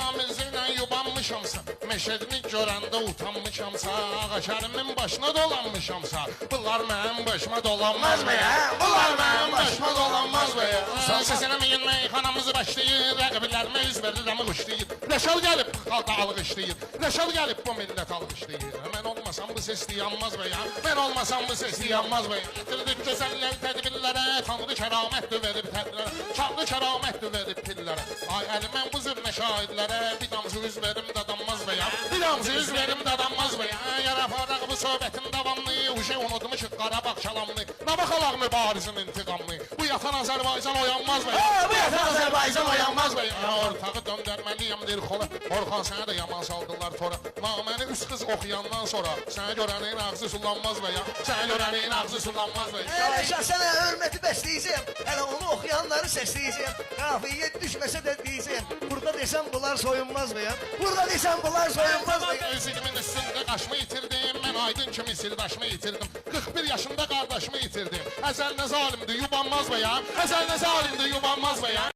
Ramiziyle yubanmışamsa, meşedini görəndə utanmışamsa, Ağaçərimin başına dolanmışamsa, bunlar mənim başıma dolanmaz mı ya? Bunlar mənim başıma dolanmaz mı ya? Sesine meyxanamızı başlayır, rəqiblərime üz verirəm qışlayır. Reşal gəlib xalqa alqışlayır, Reşal gəlib bu millət alqışlayır. Mən olmasam bu ses yanmaz be ya, ben olmasam bu ses yanmaz be ya. Getirdik gözəller tədbirlərə, Tanrı kəramətdir verib tədbirlərə, Tanrı kəramətdir verib pillərə. Ay əlimən bu zürnə şahidlərə, bir damcı üz verim dadanmaz be ya, bir damcı üz verim dadanmaz be ya. Yarafaraq bu söhbətin davamlı, uşaq unutmuşuq Qarabağ kəlamını, nə baxalaq mübarizin intiqamını. Bu yatan Azərbaycan oyanmaz be ya, bu yatan Azərbaycan oyanmaz be ya. Ortağı döndərməliyəm dir xola, Orxan sənə də yaman saldılar tora. Naməni üst qız oxuyandan sonra, sənə görənin ağzı sulanmaz be ya, sənə görənin ağzı sulanmaz be ya. Sənə hörməti bəsləyəcəm, hələ onu oxuyanları səsləyəcəm. Qafiyə düşməsə də deyəcəm, burada desəm bunlar soyunmaz be ya, burada desəm bunlar soyunmaz be ya. Özümün üstündə qaşımı itirdim, mən aydın kimi sirdaşımı itirdim. 41 yaşında qardaşımı itirdim. Əzəl nə zalimdir, yubanmaz be ya, əzəl nə zalimdir, yubanmaz be ya.